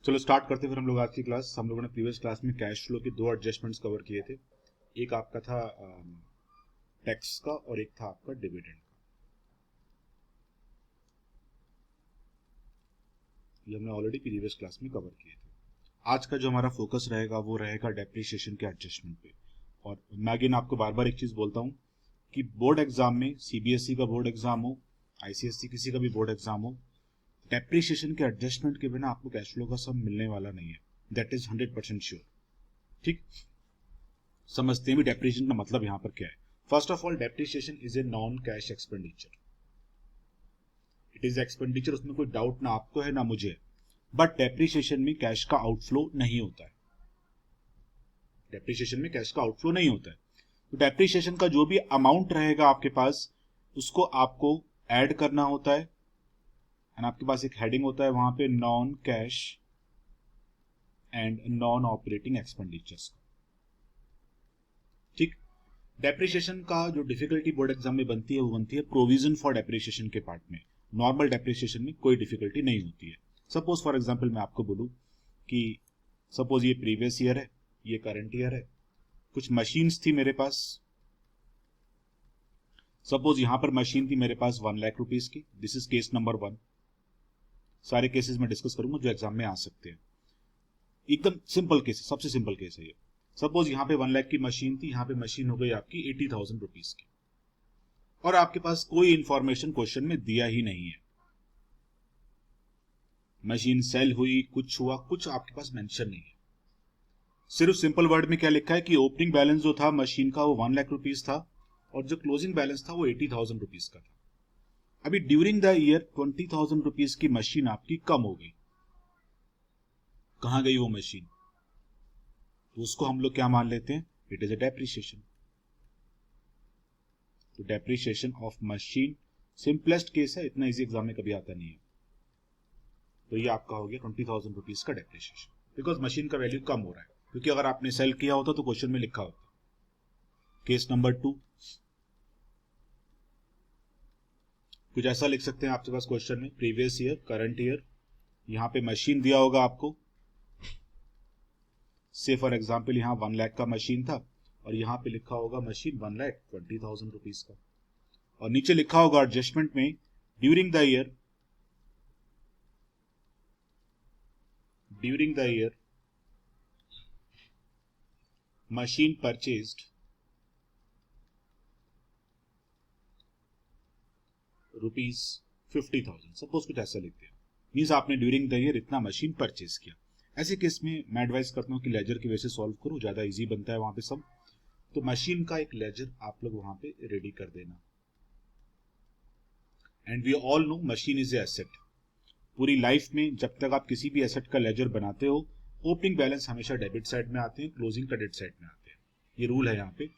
चलो स्टार्ट करते फिर हम लोग आज की क्लास। हम लोगों ने प्रीवियस क्लास में कैश फ्लो के दो एडजस्टमेंट्स कवर किए थे। एक आपका था टैक्स का और एक था आपका डिविडेंड का। ये हमने ऑलरेडी प्रीवियस क्लास में कवर किए थे। आज का जो हमारा फोकस रहेगा वो रहेगा डेप्रिसिएशन के एडजस्टमेंट पे। और मैं अगेन आपको बार बार एक चीज बोलता हूँ कि बोर्ड एग्जाम में, सीबीएसई का बोर्ड एग्जाम हो, आईसीएसई किसी का भी बोर्ड एग्जाम हो, डेप्रिसिएशन के एडजस्टमेंट के बिना आपको कैश फ्लो का सम मिलने वाला नहीं है। That is 100% sure. ठीक, समझते हैं भी डेप्रिसिएशन का मतलब यहां पर क्या है। First of all, depreciation is a non cash expenditure. It is expenditure, उसमें कोई डाउट ना आपको है ना मुझे है। बट डेप्रिसिएशन में कैश का आउटफ्लो नहीं होता है। डेप्रिसिएशन में कैश का आउटफ्लो नहीं होता है। तो डेप्रिसिएशन का जो भी अमाउंट रहेगा आपके पास, उसको आपको ऐड करना होता है। एंड आपके पास एक हेडिंग होता है वहां पे, non cash and non operating expenditures. ठीक, डेप्रिसिएशन का जो डिफिकल्टी बोर्ड एग्जाम में बनती है वो बनती है प्रोविजन फॉर डेप्रिसिएशन के पार्ट में। नॉर्मल डेप्रिसिएशन में कोई डिफिकल्टी नहीं होती है। सपोज फॉर एग्जांपल मैं आपको बोलूं कि सपोज ये प्रीवियस ईयर है, ये करंट ईयर है, कुछ मशीन्स थी मेरे पास। सपोज यहां पर मशीन थी मेरे पास 1 लाख रुपीज की। This is case number 1। सारे केसेस में डिस्कस करूंगा जो एग्जाम में आ सकते हैं। एकदम सिंपल केस है, सबसे सिंपल केस है ये। सपोज यहां पे 1 लाख की मशीन थी, यहां पे मशीन हो गई आपकी 80,000 रुपीज की, और आपके पास कोई इंफॉर्मेशन क्वेश्चन में दिया ही नहीं है। मशीन सेल हुई, कुछ हुआ, कुछ आपके पास मेंशन नहीं है। सिर्फ सिंपल वर्ड में क्या लिखा है कि ओपनिंग बैलेंस जो था मशीन का वो 1 लाख रुपीज था, और जो क्लोजिंग बैलेंस था वो 80,000 रुपीज का था। अभी ड्यूरिंग द ईयर 20,000 रुपीज की मशीन आपकी कम हो गई। कहां गई वो मशीन? तो उसको हम लोग क्या मान लेते हैं? It is a depreciation. तो depreciation of machine simplest case है, इतना इजी एग्जाम में कभी आता नहीं है। तो ये आपका हो गया 20,000 रुपीज का डेप्रिसिएशन, बिकॉज मशीन का वैल्यू कम हो रहा है। क्योंकि अगर आपने सेल किया होता तो क्वेश्चन में लिखा होता। केस नंबर 2, कुछ ऐसा लिख सकते हैं आपके पास क्वेश्चन में, प्रीवियस ईयर, करंट ईयर, यहां पे मशीन दिया होगा आपको। से फॉर एग्जाम्पल यहां 1 लाख का मशीन था, और यहां पे लिखा होगा मशीन 1,20,000 रुपीज का, और नीचे लिखा होगा एडजस्टमेंट में, during the year machine purchased ₹50,000। Suppose कुछ ऐसा लिखते हैं, मीन्स आपने ड्यूरिंग द ईयर इतना मशीन परचेज किया। ऐसे केस में मैं एडवाइस करता हूं कि लेजर की वजह से सॉल्व करो, ज्यादा इजी बनता है वहां पे सब। तो मशीन का एक लेजर आप लोग वहां पे रेडी कर देना। And we all know machine is a asset. पूरी लाइफ में जब तक आप किसी भी एसेट का लेजर बनाते हो, ओपनिंग बैलेंस हमेशा डेबिट साइड में आते हैं, क्लोजिंग क्रेडिट साइड में आते हैं। ये रूल है यहाँ पे।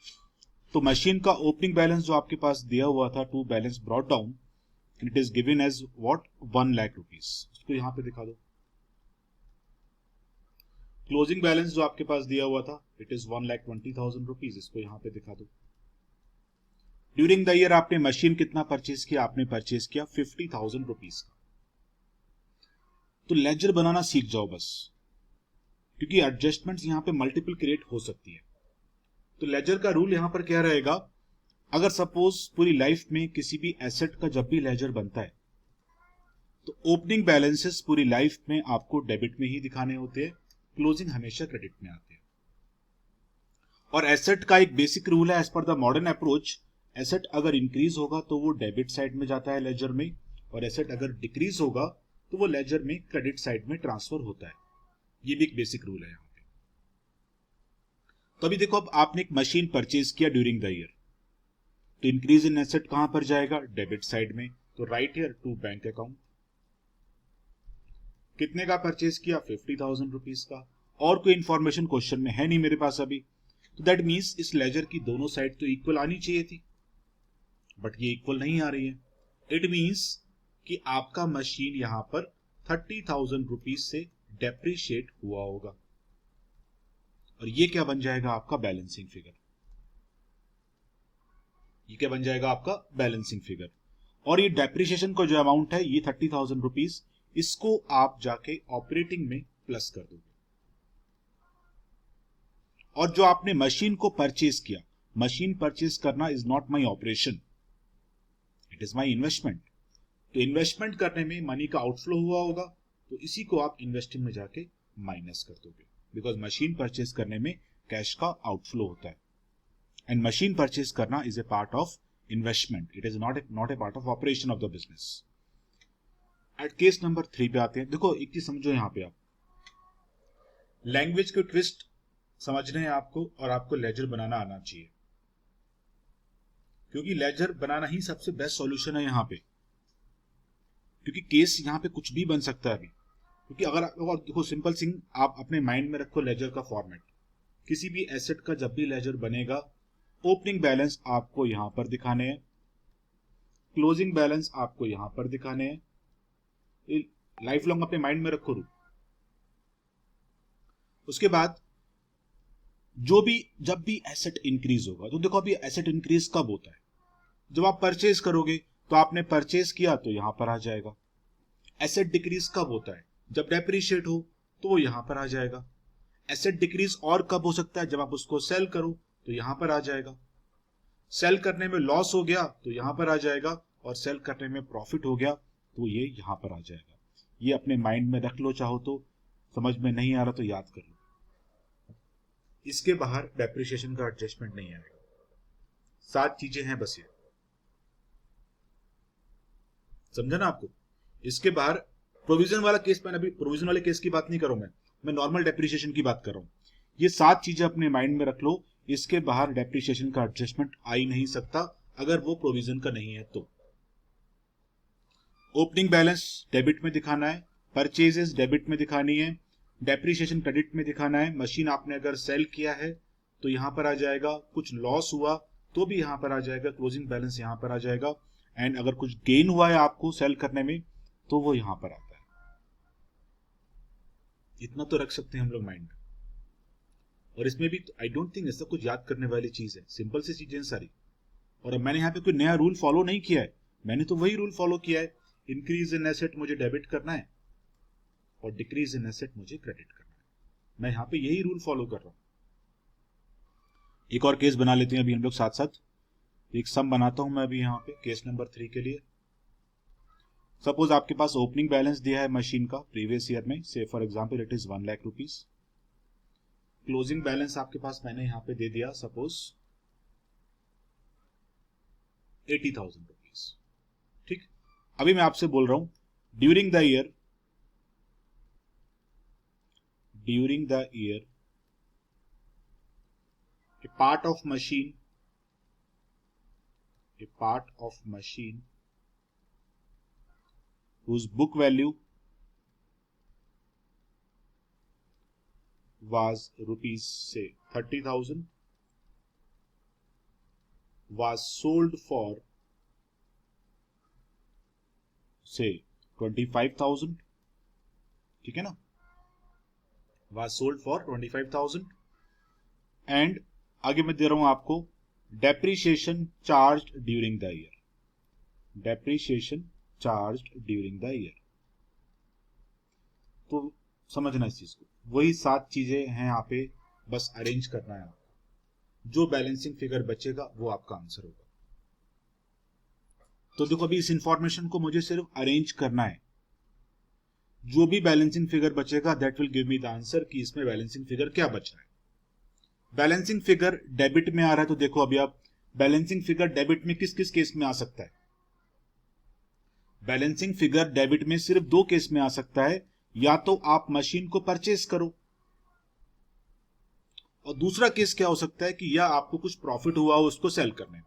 तो मशीन का ओपनिंग बैलेंस जो आपके पास दिया हुआ था, to balance brought down, it is given as what, 1 lakh rupees. उसको यहां पे दिखा दो। क्लोजिंग बैलेंस जो आपके पास दिया हुआ था, इट इज 1,20,000 रुपीज। इसको यहां पे दिखा दो। ड्यूरिंग द ईयर आपने मशीन कितना परचेज किया? आपने परचेज किया 50,000 रुपीज का। तो लेजर बनाना सीख जाओ बस, क्योंकि एडजस्टमेंट्स यहां पे मल्टीपल क्रिएट हो सकती है। तो लेजर का रूल यहां पर क्या रहेगा? अगर सपोज पूरी लाइफ में किसी भी एसेट का जब भी लेजर बनता है, तो ओपनिंग बैलेंसेस पूरी लाइफ में आपको डेबिट में ही दिखाने होते हैं, क्लोजिंग हमेशा क्रेडिट में आते हैं। और एसेट का एक बेसिक रूल है, as per the modern approach, asset अगर इंक्रीज होगा तो वो डेबिट साइड में जाता है लेजर में, और एसेट अगर डिक्रीज होगा तो वो लेजर में क्रेडिट साइड में ट्रांसफर होता है। ये भी एक बेसिक रूल है यहाँ पे। तो अभी देखो, अब आपने एक मशीन परचेज किया ड्यूरिंग द ईयर, तो इंक्रीज इन एसेट कहां पर जाएगा? डेबिट साइड में। तो right here to bank account. कितने का परचेज किया? 50,000 रुपीज का। और कोई इंफॉर्मेशन क्वेश्चन में है नहीं मेरे पास अभी। तो दैट मीन्स इस लेजर की दोनों साइड तो इक्वल आनी चाहिए थी, बट ये इक्वल नहीं आ रही है। इट मीन्स कि आपका मशीन यहां पर 30,000 रुपीज से डेप्रिशिएट हुआ होगा, और ये क्या बन जाएगा? आपका बैलेंसिंग फिगर। ये क्या बन जाएगा? आपका बैलेंसिंग फिगर। और ये डेप्रिशिएशन का जो अमाउंट है, ये 30,000 रुपीज, इसको आप जाके ऑपरेटिंग में प्लस कर दोगे। और जो आपने मशीन को परचेज किया, मशीन परचेज करना is not my operation, it is my investment. तो इन्वेस्टमेंट करने में मनी का आउटफ्लो हुआ होगा, तो इसी को आप इन्वेस्टिंग में जाके माइनस कर दोगे, बिकॉज मशीन परचेज करने में कैश का आउटफ्लो होता है, एंड मशीन परचेज करना is a part of investment, it is not a part of operation of the business. At case number 3 पे आते हैं। देखो एक चीज समझो, यहां पे आप लैंग्वेज के ट्विस्ट समझने हैं आपको, और आपको लेजर बनाना आना चाहिए, क्योंकि लेजर बनाना ही सबसे बेस्ट सॉल्यूशन है यहां पे, क्योंकि केस यहां पे कुछ भी बन सकता है अभी। क्योंकि अगर देखो सिंपल सिंग आप अपने माइंड में रखो लेजर का फॉर्मेट, किसी भी एसेट का जब भी लेजर बनेगा, ओपनिंग बैलेंस आपको यहां पर दिखाने हैं, क्लोजिंग बैलेंस आपको यहां पर दिखाने हैं, लाइफ लॉन्ग अपने माइंड में रखो। उसके बाद जब भी एसेट इंक्रीज होगा, तो देखो अभी एसेट इंक्रीज कब होता है, जब आप परचेज करोगे, तो आपने परचेज किया तो यहां पर आ जाएगा। एसेट डिक्रीज कब होता है, जब डेप्रिशिएट हो, तो वो यहां पर आ जाएगा। एसेट डिक्रीज और कब हो सकता है, जब आप उसको सेल करो तो यहां पर आ जाएगा। सेल करने में लॉस हो गया तो यहां पर आ जाएगा, और सेल करने में प्रॉफिट हो गया तो ये यहां पर आ जाएगा। ये अपने माइंड में रख लो, चाहो तो समझ में नहीं आ रहा तो याद कर लो। इसके बाहर डेप्रिसिएशन का एडजस्टमेंट नहीं आएगा। 7 चीजें हैं बस, ये समझा ना आपको। इसके बाहर प्रोविजन वाला केस, मैंने अभी प्रोविजन वाले केस की बात नहीं कर रहा हूं, मैं नॉर्मल डेप्रिसिएशन की बात कर रहा हूं। ये 7 चीजें अपने माइंड में रख लो, इसके बाहर डेप्रिसिएशन का एडजस्टमेंट आ ही नहीं सकता अगर वो प्रोविजन का नहीं है तो। ओपनिंग बैलेंस डेबिट में दिखाना है, परचेजेस डेबिट में दिखानी है, डेप्रिसिएशन क्रेडिट में दिखाना है। मशीन आपने अगर सेल किया है तो यहां पर आ जाएगा, कुछ लॉस हुआ तो भी यहां पर आ जाएगा, क्लोजिंग बैलेंस यहां पर आ जाएगा, एंड अगर कुछ गेन हुआ है आपको सेल करने में तो वो यहां पर आता है। इतना तो रख सकते हैं हम लोग माइंड में। और इसमें भी आई डोंट थिंक ऐसा कुछ याद करने वाली चीज है, सिंपल सी चीजें सारी। और मैंने यहाँ पे कोई नया रूल फॉलो नहीं किया है, मैंने तो वही रूल फॉलो किया है, इंक्रीज इन एसेट मुझे डेबिट करना है और डिक्रीज इन एसेट मुझे क्रेडिट करना है। मैं यहाँ पे यही रूल फॉलो कर रहा हूं। एक और केस बना लेते हैं अभी हम लोग साथ साथ। एक सम बनाता हूं मैं अभी यहाँ पे केस नंबर 3 के लिए। सपोज आपके पास ओपनिंग बैलेंस दिया है मशीन का प्रीवियस ईयर में, से for example it is 1 lakh rupees. Closing balance आपके पास मैंने यहाँ पे दे दिया सपोज 80,000 रुपीज। ठीक, अभी मैं आपसे बोल रहा हूं during the year a part of machine whose book value was rupees say 30,000 was sold for say 25,000, ठीक है ना, was sold for 25,000, एंड आगे मैं दे रहा हूं आपको depreciation charge during the year, तो समझना इस चीज को। वही 7 चीजें हैं यहाँ पे, बस अरेंज करना है आपको। जो बैलेंसिंग फिगर बचेगा वो आपका आंसर होगा। तो देखो अभी इस इंफॉर्मेशन को मुझे सिर्फ अरेंज करना है, जो भी बैलेंसिंग फिगर बचेगा that will give me the answer कि इसमें बैलेंसिंग फिगर क्या बच रहा है। बैलेंसिंग फिगर डेबिट में आ रहा है, तो देखो अभी आप बैलेंसिंग फिगर डेबिट में किस किस केस में आ सकता है। बैलेंसिंग फिगर डेबिट में सिर्फ 2 केस में आ सकता है, या तो आप मशीन को परचेज करो, और दूसरा केस क्या हो सकता है कि या आपको कुछ प्रॉफिट हुआ हो उसको सेल करने में।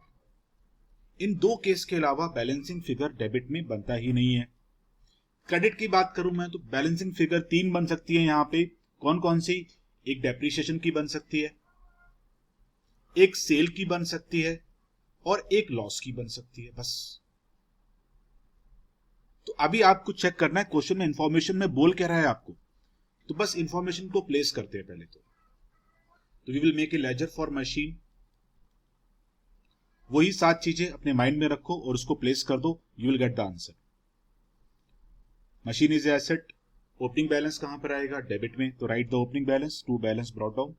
इन 2 केस के अलावा बैलेंसिंग फिगर डेबिट में बनता ही नहीं है। क्रेडिट की बात करूं मैं तो बैलेंसिंग फिगर 3 बन सकती है यहां पे। कौन कौन सी? एक डेप्रिसिएशन की बन सकती है, एक सेल की बन सकती है, और एक लॉस की बन सकती है, बस। तो अभी आपको चेक करना है क्वेश्चन में इंफॉर्मेशन में बोल क्या रहा है आपको, तो बस इंफॉर्मेशन को प्लेस करते हैं पहले तो we will make a ledger for machine. वही 7 चीजें अपने माइंड में रखो और उसको प्लेस कर दो, you will get the answer. Machine is asset, opening balance कहां पर आएगा? डेबिट में, तो right the opening balance to balance brought down.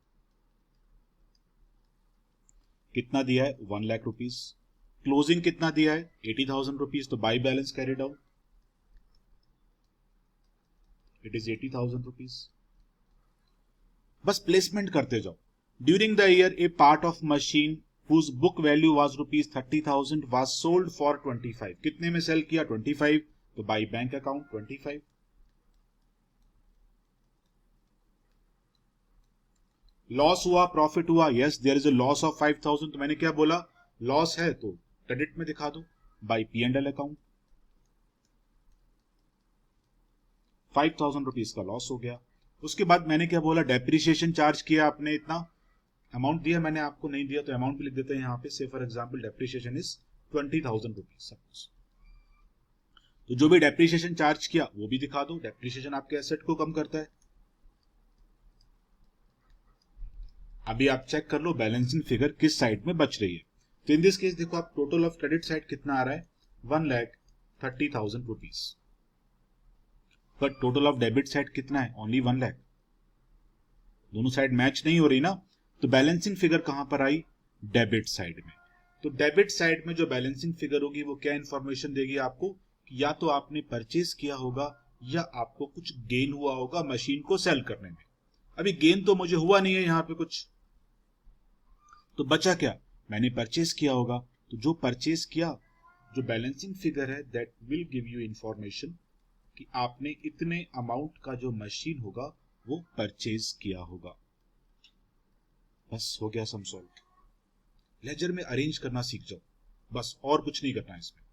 कितना दिया है? 1 लाख रुपीज। क्लोजिंग कितना दिया है? 80,000 रुपीज, तो by balance carry down, it is 80,000 rupees. बस प्लेसमेंट करते जाओ। During the year A part of machine whose book value was rupees 30,000 was sold for 25। कितने में सेल किया? 25, तो बाई बैंक अकाउंट 25। लॉस हुआ, प्रॉफिट हुआ? Yes, there is a loss of 5,000, तो मैंने क्या बोला? लॉस है तो क्रेडिट में दिखा दो, by P and L account. 5,000 rupees का लॉस हो गया। उसके बाद मैंने क्या बोला? डेप्रिसिएशन चार्ज किया आपने, इतना अमाउंट दिया मैंने आपको, नहीं दिया तो अमाउंट भी लिख देते हैं यहाँ पे। से for example depreciation is 20,000 rupees suppose, तो जो भी डेप्रिसिएशन चार्ज किया वो भी दिखा दो। डेप्रिसिएशन आपके एसेट को कम करता है। अभी आप चेक कर लो बैलेंसिंग फिगर किस साइड में बच रही है। तो इन दिस केस देखो आप, टोटल ऑफ क्रेडिट साइड कितना आ रहा है? 1,30,000 rupees, but total of debit side कितना है? ओनली 1 लाख। दोनों साइड मैच नहीं हो रही ना, तो बैलेंसिंग फिगर कहां पर आई? डेबिट साइड में। तो डेबिट साइड में जो बैलेंसिंग फिगर होगी वो क्या इंफॉर्मेशन देगी आपको? कि या तो आपने परचेज किया होगा या आपको कुछ गेन हुआ होगा मशीन को सेल करने में। अभी गेन तो मुझे हुआ नहीं है यहां पे कुछ, तो बचा क्या? मैंने परचेज किया होगा, तो जो परचेज किया, जो बैलेंसिंग फिगर है that will give you information कि आपने इतने अमाउंट का जो मशीन होगा वो परचेज किया होगा। बस हो गया सम सॉल्व। लेजर में अरेंज करना सीख जाओ, बस और कुछ नहीं करना इसमें।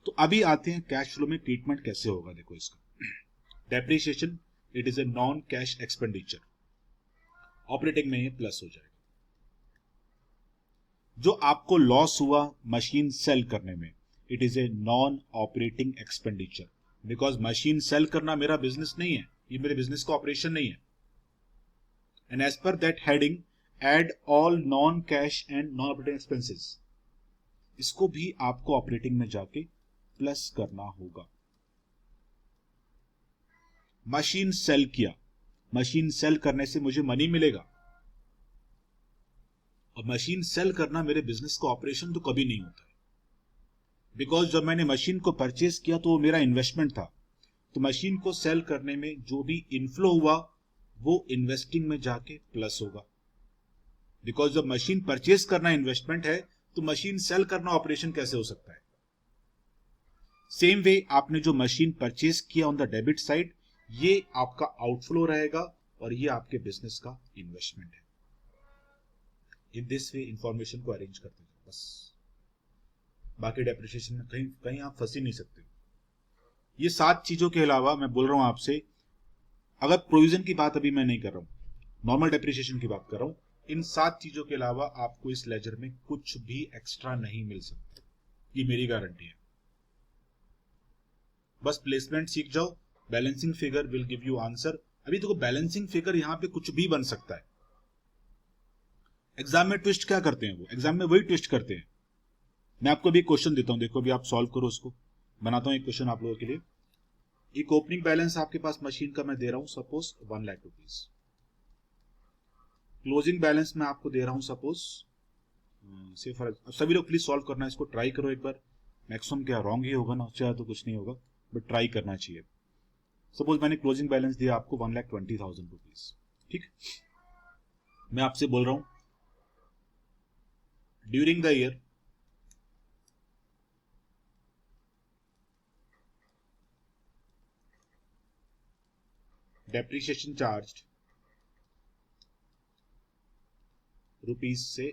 तो अभी आते हैं कैश फ्लो में ट्रीटमेंट कैसे होगा। देखो इसका depreciation, it is a non cash expenditure, operating में ये प्लस हो जाएगा। जो आपको लॉस हुआ मशीन सेल करने में, it is a non operating expenditure, because machine sell करना मेरा बिजनेस नहीं है, ये मेरे बिजनेस का ऑपरेशन नहीं है। And as per that heading add all non cash and non operating expenses, इसको भी आपको ऑपरेटिंग में जाके प्लस करना होगा। मशीन सेल किया, मशीन सेल करने से मुझे मनी मिलेगा, और मशीन सेल करना मेरे बिजनेस का ऑपरेशन तो कभी नहीं होता है, बिकॉज जब मैंने मशीन को परचेज किया तो वो मेरा इन्वेस्टमेंट था। तो मशीन को सेल करने में जो भी इनफ्लो हुआ वो इन्वेस्टिंग में जाके प्लस होगा, बिकॉज जब मशीन परचेज करना इन्वेस्टमेंट है तो मशीन सेल करना ऑपरेशन कैसे हो सकता है? सेम वे आपने जो मशीन परचेज किया ऑन द डेबिट साइड, ये आपका आउटफ्लो रहेगा और ये आपके बिजनेस का इन्वेस्टमेंट है। इन दिस वे इंफॉर्मेशन को अरेंज करते हैं बस। बाकी डेप्रिसिएशन में कहीं कहीं आप फंस ही नहीं सकते। ये 7 चीजों के अलावा मैं बोल रहा हूं आपसे, अगर प्रोविजन की बात अभी मैं नहीं कर रहा हूं, नॉर्मल डेप्रिसिएशन की बात कर रहा हूं, इन 7 चीजों के अलावा आपको इस लेजर में कुछ भी एक्स्ट्रा नहीं मिल सकता, ये मेरी गारंटी है। बस प्लेसमेंट सीख जाओ, balancing figure will give you answer. अभी देखो बैलेंसिंग फिगर यहां पे कुछ भी बन सकता है। एग्जाम में ट्विस्ट क्या करते हैं? वो एग्जाम में वही ट्विस्ट करते हैं। मैं आपको अभी क्वेश्चन देता हूं, देखो अभी आप सॉल्व करो उसको। बनाता हूं एक क्वेश्चन आप लोगों के लिए। एक ओपनिंग बैलेंस आपके पास मशीन का मैं दे रहा हूं suppose 1 lakh rupees. Closing balance मैं आपको दे रहा हूं सपोज से फॉर, सभी लोग प्लीज सॉल्व करना, इसको ट्राई करो एक बार। मैक्सिमम क्या रॉन्ग ही होगा ना, चाहे तो कुछ नहीं होगा, बट ट्राई करना चाहिए। सपोज मैंने क्लोजिंग बैलेंस दिया आपको 1,20,000 रुपीज, ठीक। मैं आपसे बोल रहा हूं during the year depreciation charge rupees से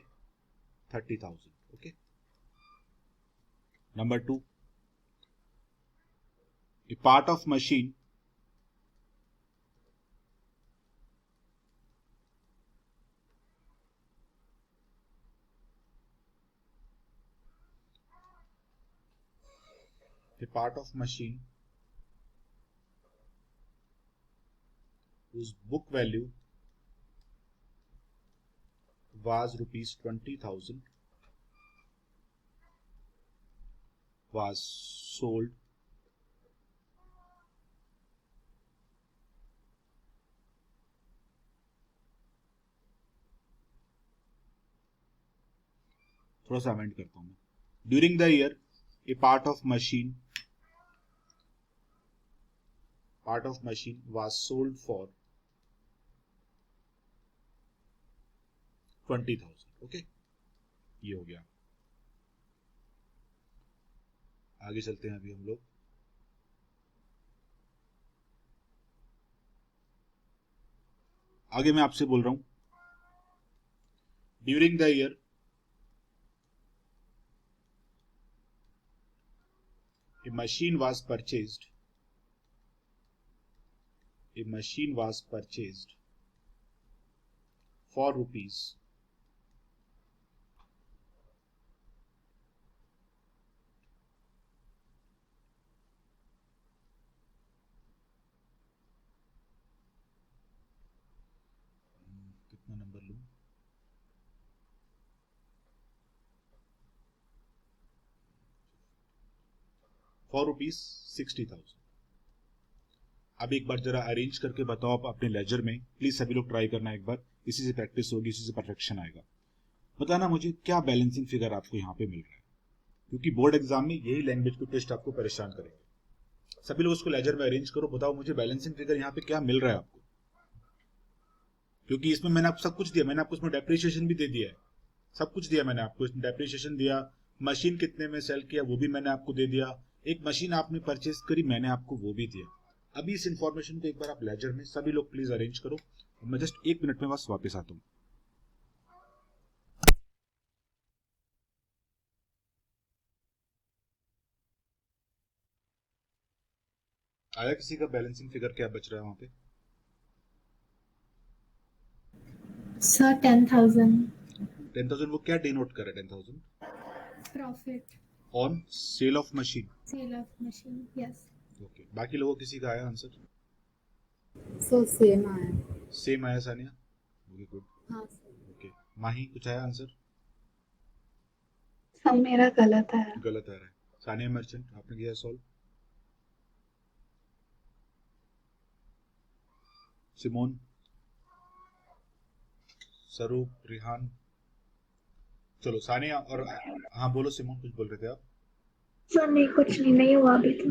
30,000, okay. Number 2, a part of machine whose book value was rupees 20,000 was sold थोड़ा सा अमेंड करता हूं मैं। During the year A part of machine was sold for 20,000. Okay, ये हो गया। आगे चलते हैं अभी हम लोग। आगे मैं आपसे बोल रहा हूं, during the year a machine was purchased for rupees 60,000। अब एक बार जरा अरेंज करके बताओ आप अपने लेजर में, प्लीज सभी लोग ट्राई करना एक बार, इसी से प्रैक्टिस होगी, इसी से परफेक्शन आएगा। बताना मुझे क्या बैलेंसिंग फिगर आपको यहाँ पे मिल रहा है, क्योंकि बोर्ड एग्जाम में यही लैंग्वेज के टेस्ट आपको परेशान करेंगे। सभी लोग उसको लेजर में अरेंज करो, बताओ मुझे बैलेंसिंग फिगर यहाँ पे क्या मिल रहा है आपको, क्योंकि इसमें मैंने आपको सब कुछ दिया, मैंने आपको इसमें डेप्रिसिएशन भी दे दिया है, सब कुछ दिया मैंने आपको, इसमें डेप्रिसिएशन दिया, मशीन कितने में सेल किया वो भी मैंने आपको दे दिया, एक मशीन आपने परचेज करी मैंने आपको वो भी दिया। अभी इस इंफॉर्मेशन को एक बार आप लेजर में सभी लोग प्लीज अरेंज करो, मैं जस्ट 1 मिनट में बस वापस आता हूं। आया किसी का बैलेंसिंग फिगर क्या बच रहा है वहां पे? सर 10,000। 10,000 वो क्या डिनोट कर रहा है? 10,000 profit on sale of machine. Yes. Okay, बाकी लोगों किसी का आया आंसर? सो सेम आया। सेम आया सानिया? Okay good. हाँ ओके, माही कुछ आया आंसर? सर मेरा गलत है। गलत आ रहा है। सानिया मर्चेंट आपने किया सॉल्व? सिमोन, स्वरूप, रिहान, चलो सानिया और हाँ बोलो सिमोन, कुछ बोल रहे थे आप? सर नहीं, कुछ नहीं हुआ अभी तो।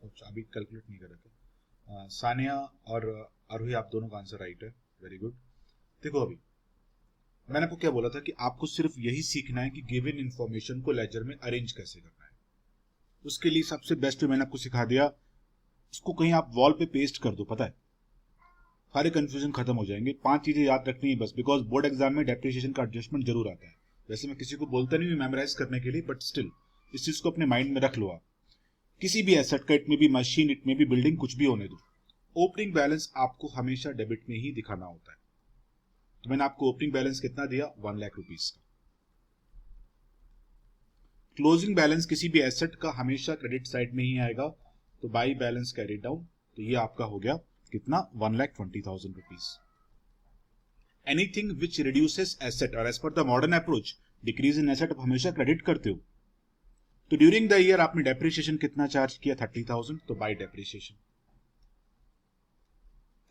अच्छा, अभी कैलकुलेट नहीं कर रहे थे। सानिया और आरोही आप दोनों का आंसर राइट है, वेरी गुड। देखो अभी मैंने आपको क्या बोला था कि आपको सिर्फ यही सीखना है कि गिवन इंफॉर्मेशन को लेजर में अरेंज कैसे करना है। उसके लिए सबसे बेस्ट मैंने आपको सिखा दिया, इसको कहीं आप वॉल पे पेस्ट कर दो, पता है सारे कंफ्यूजन खत्म हो जाएंगे। 5 चीजें याद रखनी है बस, बिकॉज बोर्ड एग्जाम में डेप्रिसिएशन का एडजस्टमेंट जरूर आता है। वैसे मैं किसी को बोलता नहीं हूँ मेमोराइज करने के लिए, बट स्टिल इस चीज को अपने माइंड में रख लो आप। किसी भी एसेट का, इट में भी मशीन, इट में भी बिल्डिंग, कुछ भी होने दो, ओपनिंग बैलेंस आपको हमेशा डेबिट में ही दिखाना होता है। तो मैंने आपको ओपनिंग बैलेंस कितना दिया? 1 लाख रुपीज का। क्लोजिंग बैलेंस किसी भी एसेट का हमेशा क्रेडिट साइड में ही आएगा, तो बाई बैलेंस कैरी डाउन, तो ये आपका हो गया कितना? 1,20,000 rupees. Anything which reduces asset, और as per the modern approach decrease in asset आप हमेशा क्रेडिट करते हो। तो ड्यूरिंग द ईयर आपने डेप्रिसिएशन कितना चार्ज किया? 30,000, तो बाई डेप्रिसिएशन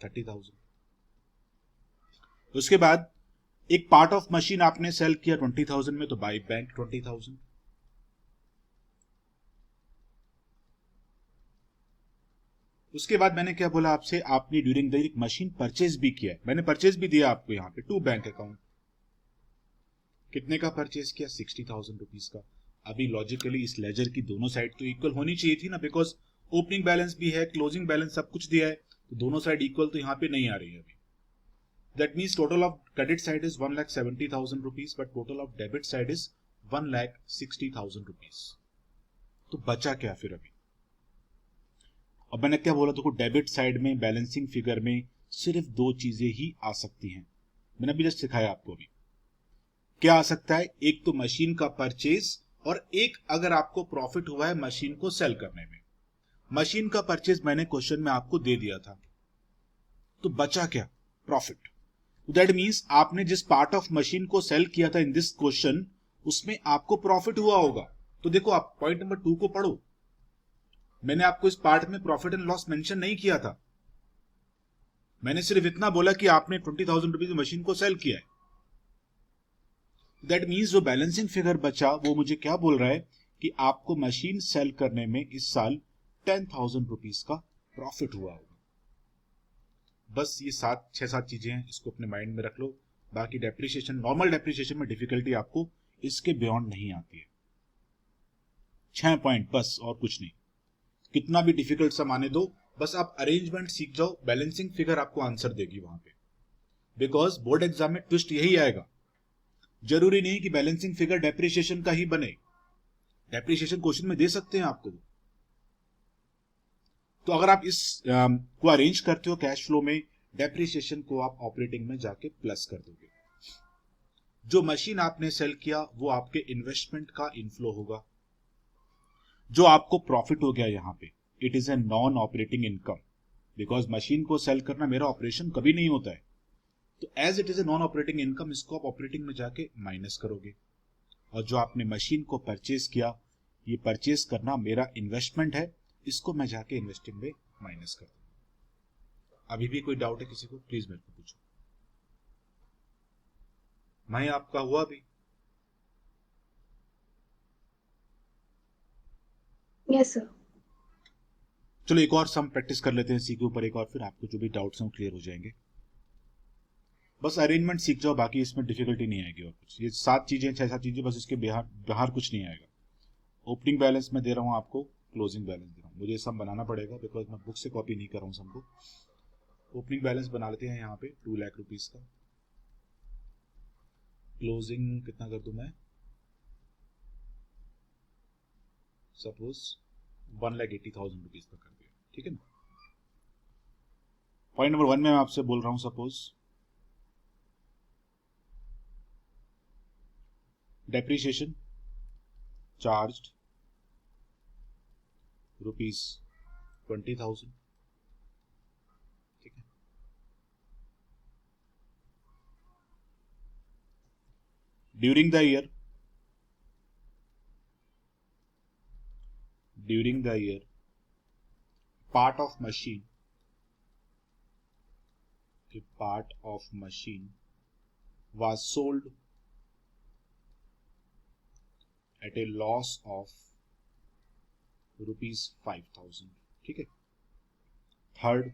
30,000। उसके बाद एक पार्ट ऑफ मशीन आपने सेल किया 20,000 में, तो बाई बैंक 20,000। उसके बाद मैंने क्या बोला आपसे, आपने ड्यूरिंग द ईयर एक मशीन परचेज भी किया है, मैंने परचेज भी दिया आपको यहाँ पे टू बैंक अकाउंट। कितने का परचेज किया? 60,000 रुपीज का। अभी लॉजिकली इस लेजर की दोनों साइड तो इक्वल होनी चाहिए थी ना, बिकॉज ओपनिंग बैलेंस भी है, क्लोजिंग बैलेंस सब कुछ दिया है, तो दोनों साइड इक्वल तो यहाँ पे नहीं आ रही है अभी। That means total of credit side is 1,70,000 rupees, but total of debit side is 1,60,000 rupees. तो बचा क्या फिर अभी? अब मैंने क्या बोला, देखो डेबिट साइड में बैलेंसिंग फिगर में सिर्फ 2 चीजें ही आ सकती हैं, मैंने अभी जस्ट सिखाया आपको। अभी क्या आ सकता है? एक तो मशीन का परचेज, और एक अगर आपको प्रॉफिट हुआ है मशीन को सेल करने में। मशीन का परचेज मैंने क्वेश्चन में आपको दे दिया था, तो बचा क्या? प्रॉफिट। दैट मींस आपने जिस पार्ट ऑफ मशीन को सेल किया था इन दिस क्वेश्चन, उसमें आपको प्रॉफिट हुआ होगा। तो देखो आप पॉइंट नंबर 2 को पढ़ो, मैंने आपको इस पार्ट में प्रॉफिट एंड लॉस मेंशन नहीं किया था, मैंने सिर्फ इतना बोला कि आपने 20,000 रुपीज मशीन को सेल किया है। दैट मीन्स जो बैलेंसिंग फिगर बचा वो मुझे क्या बोल रहा है कि आपको मशीन सेल करने में इस साल 10,000 रुपीज का प्रॉफिट हुआ होगा। बस ये 6-7 चीजें हैं, इसको अपने माइंड में रख लो। बाकी डेप्रिसिएशन, नॉर्मल डेप्रिसिएशन में डिफिकल्टी आपको इसके बियॉन्ड नहीं आती है। 6 पॉइंट बस, और कुछ नहीं। कितना भी डिफिकल्ट सा माने दो, बस आप अरेंजमेंट सीख जाओ, बैलेंसिंग फिगर आपको आंसर देगी वहां पे। बिकॉज बोर्ड एग्जाम में ट्विस्ट यही आएगा। जरूरी नहीं कि बैलेंसिंग फिगर डेप्रिसिएशन का ही बने, डेप्रिसिएशन क्वेश्चन में दे सकते हैं आपको। तो अगर आप इस को अरेंज करते हो कैश फ्लो में, डेप्रिसिएशन को आप ऑपरेटिंग में जाके प्लस कर दोगे। जो मशीन आपने सेल किया वो आपके इन्वेस्टमेंट का इनफ्लो होगा। जो आपको प्रॉफिट हो गया यहां पे, it is a non operating income, because machine को सेल करना मेरा ऑपरेशन कभी नहीं होता है। तो as it is a non operating income, इसको आप ऑपरेटिंग में जाके माइनस करोगे। और जो आपने मशीन को परचेज किया, ये परचेज करना मेरा इन्वेस्टमेंट है, इसको मैं जाके इन्वेस्टिंग में माइनस कर दूंगा। अभी भी कोई डाउट है किसी को, प्लीज मेरे को पूछो। मैं आपका हुआ भी? Yes sir. चलो एक और सम प्रैक्टिस कर लेते हैं सी के ऊपर एक और, फिर आपको जो भी डाउट्स हैं क्लियर हो जाएंगे। बस अरेंजमेंट सीख जाओ, बाकी इसमें डिफिकल्टी नहीं आएगी। और कुछ ये 7 चीजें 6-7 चीजें, बस इसके बाहर कुछ नहीं आएगा। ओपनिंग बैलेंस में दे रहा हूं आपको, क्लोजिंग बैलेंस दे रहा हूं। मुझे सम बनाना पड़ेगा बिकॉज मैं बुक से कॉपी नहीं कर रहा हूं सम को। ओपनिंग बैलेंस बना लेते हैं यहाँ पे 2 लाख रुपीज का। क्लोजिंग कितना कर दूं मैं, सपोज 1,80,000 रुपीज का कर दिया, ठीक है ना। पॉइंट नंबर 1 में मैं आपसे बोल रहा हूं, सपोज डेप्रिसिएशन चार्ज्ड ₹20,000, ठीक है। During the year part of machine was sold at a loss of ₹5,000, ठीक है। Third,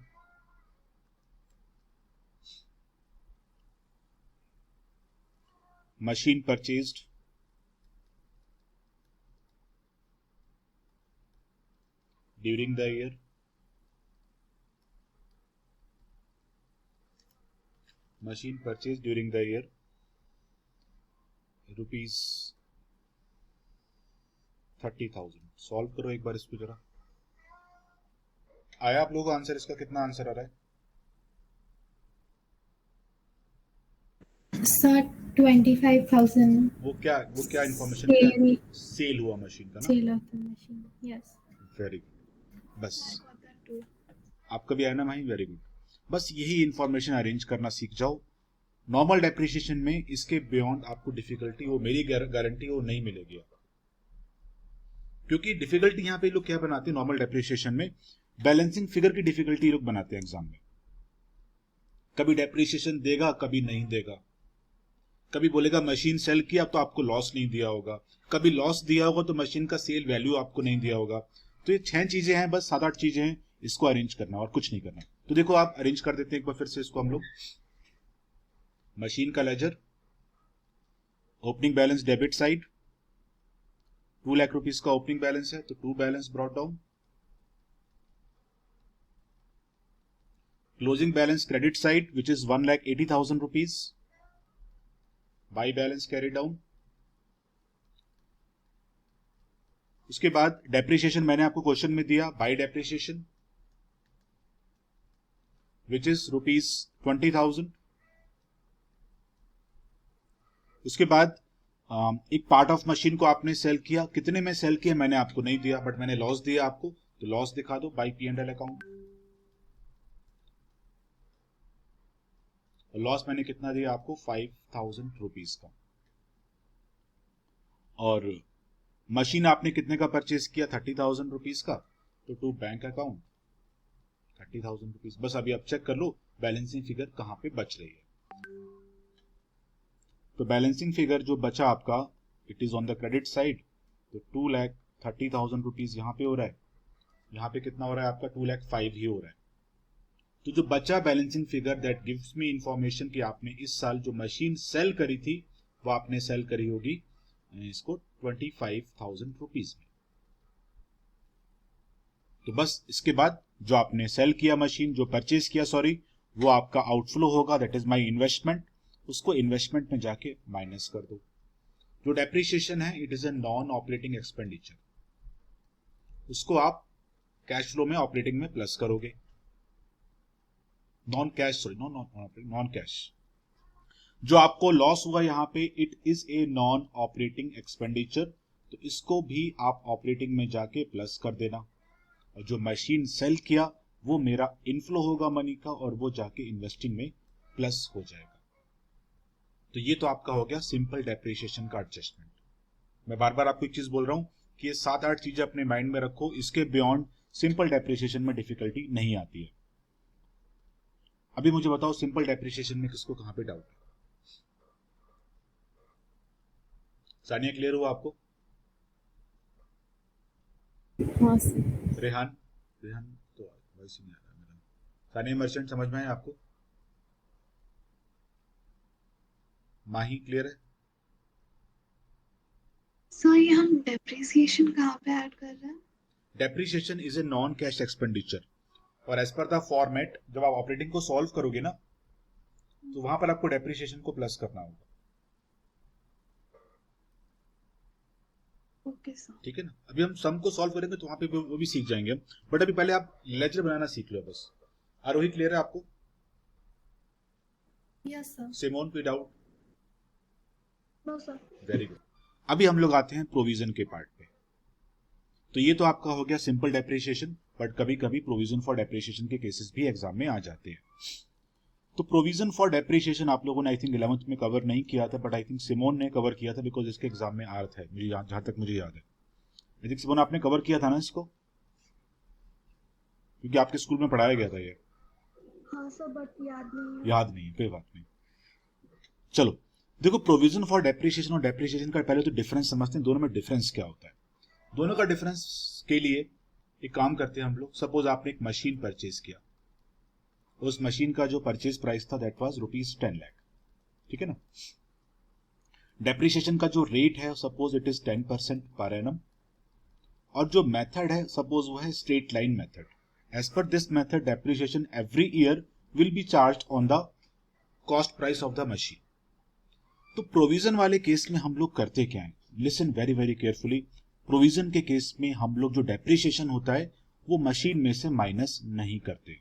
machine purchased during the year ₹30,000। Solve करो एक बार इसको जरा। आया आप लोगों को आंसर? इसका कितना आंसर आ रहा है? सर 25,000 वो क्या इंफॉर्मेशन क्या सेल हुआ मशीन का ना? Sale of the machine, yes. Very good, बस आपका भी आया ना भाई, वेरी गुड। बस यही इंफॉर्मेशन अरेंज करना सीख जाओ। नॉर्मल डेप्रिसिएशन में इसके बियॉन्ड आपको डिफिकल्टी, वो मेरी गारंटी वो नहीं मिलेगी आपको। क्योंकि डिफिकल्टी यहाँ पे लोग क्या बनाते हैं नॉर्मल डेप्रिसिएशन में, बैलेंसिंग फिगर की डिफिकल्टी लोग बनाते हैं एग्जाम में। कभी डेप्रिसिएशन देगा, कभी नहीं देगा। कभी बोलेगा मशीन सेल किया तो आपको लॉस नहीं दिया होगा, कभी लॉस दिया होगा तो मशीन का सेल वैल्यू आपको नहीं दिया होगा। तो ये 6 चीजें हैं, बस 7-8 चीजें हैं, इसको अरेंज करना और कुछ नहीं करना। तो देखो आप अरेंज कर देते हैं एक बार फिर से इसको हम लोग। मशीन का ledger, opening balance debit side, 2 lakh rupees का ओपनिंग बैलेंस है तो 2 balance brought down. Closing balance credit side which is 1,80,000 rupees, by balance carry down. उसके बाद डेप्रिसिएशन मैंने आपको क्वेश्चन में दिया, बाई डेप्रिसिएशन विच इज ₹20,000। उसके बाद एक पार्ट ऑफ मशीन को आपने सेल किया, कितने में सेल किया मैंने आपको नहीं दिया, बट मैंने लॉस दिया आपको, तो लॉस दिखा दो बाई P&L अकाउंट। लॉस मैंने कितना दिया आपको, 5,000 रुपीज का। और मशीन आपने कितने का परचेज किया, 30,000 रुपीज का, तो टू बैंक अकाउंट 30,000 रुपीज। बस अभी आप चेक कर लो बैलेंसिंग फिगर कहां पे बच रही है। तो बैलेंसिंग फिगर जो बचा आपका, it is on the credit side, तो 2,30,000 रुपीज यहाँ पे हो रहा है, यहाँ पे कितना हो रहा है आपका 2,05,000 ही हो रहा है। तो जो बचा balancing figure that gives me information कि आपने इस साल जो मशीन सेल करी थी वो आपने सेल करी होगी इसको 25,000 रुपीज में। तो बस इसके बाद जो आपने सेल किया मशीन, जो परचेज किया सॉरी, वो आपका आउटफ्लो होगा, दैट इज माई इन्वेस्टमेंट, उसको इन्वेस्टमेंट में जाके माइनस कर दो। जो डेप्रिसिएशन है it is a non operating expenditure, उसको आप कैश फ्लो में ऑपरेटिंग में प्लस करोगे, non cash sorry non cash. जो आपको लॉस हुआ यहाँ पे it is a non operating expenditure, तो इसको भी आप ऑपरेटिंग में जाके प्लस कर देना। और जो मशीन सेल किया वो मेरा इनफ्लो होगा मनी का, और वो जाके इन्वेस्टिंग में प्लस हो जाएगा। तो ये तो आपका हो गया सिंपल डेप्रिसिएशन का एडजस्टमेंट। मैं बार बार आपको एक चीज बोल रहा हूं कि ये 7-8 चीजें अपने माइंड में रखो, इसके बियॉन्ड सिंपल डेप्रिसिएशन में डिफिकल्टी नहीं आती है। अभी मुझे बताओ सिंपल डेप्रिसिएशन में किसको कहां पे डाउट है? सानिया क्लियर हुआ आपको? हाँ सर। रेहान तो वैसे नहीं आ रहा मेरा। सानिया मर्चेंट समझ में आया आपको? माही क्लियर है? सर ये हम डेप्रिसिएशन कहाँ पे ऐड कर रहे हैं? Depreciation is a non cash expenditure, और एज पर द फॉर्मेट जब आप ऑपरेटिंग को सॉल्व करोगे ना तो वहां पर आपको डेप्रिसिएशन को प्लस करना होगा। Okay sir. ठीक है ना? अभी हम सम को सॉल्व करेंगे तो वहां पे वो भी सीख जाएंगे हम, बट अभी पहले आप लेजर बनाना सीख लो बस। आरोही क्लियर है आपको? Yes sir. सिमोन कोई doubt? No sir. Very good. अभी हम लोग आते हैं प्रोविजन के पार्ट पे। तो ये तो आपका हो गया सिंपल डेप्रिसिएशन, बट कभी कभी प्रोविजन फॉर डेप्रिसिएशन के केसेस भी एग्जाम में आ जाते हैं। तो प्रोविजन फॉर डेप्रिसिएशन आप लोगों ने आई थिंक 11th में कवर नहीं किया था, बट आई थिंक सिमोन ने कवर किया था, बिकॉज इसके एग्जाम में अर्थ है, मुझे जहां तक मुझे याद है। आई थिंक सिमोन आपने कवर किया था ना इसको, क्योंकि आपके स्कूल में पढ़ाया गया था ये। हाँ सर, बट याद नहीं है, कोई बात नहीं। चलो देखो, प्रोविजन फॉर डेप्रिसिएशन और डेप्रिसिएशन का पहले तो डिफरेंस समझते हैं, दोनों में डिफरेंस क्या होता है। दोनों का डिफरेंस के लिए एक काम करते हैं हम लोग। सपोज आपने एक मशीन परचेज किया, उस मशीन का जो परचेज प्राइस था दैट वाज ₹10 लाख, ठीक है ना? डेप्रिसिएशन का जो रेट है suppose it is 10% per annum, और जो मेथड है सपोज वो है straight line method. As per this method depreciation every year will be charged on the cost price of the machine. तो प्रोविजन वाले केस में हम लोग करते क्या है, listen very very carefully. Provision के केस में हम लोग जो डेप्रिसिएशन होता है वो मशीन में से माइनस नहीं करते।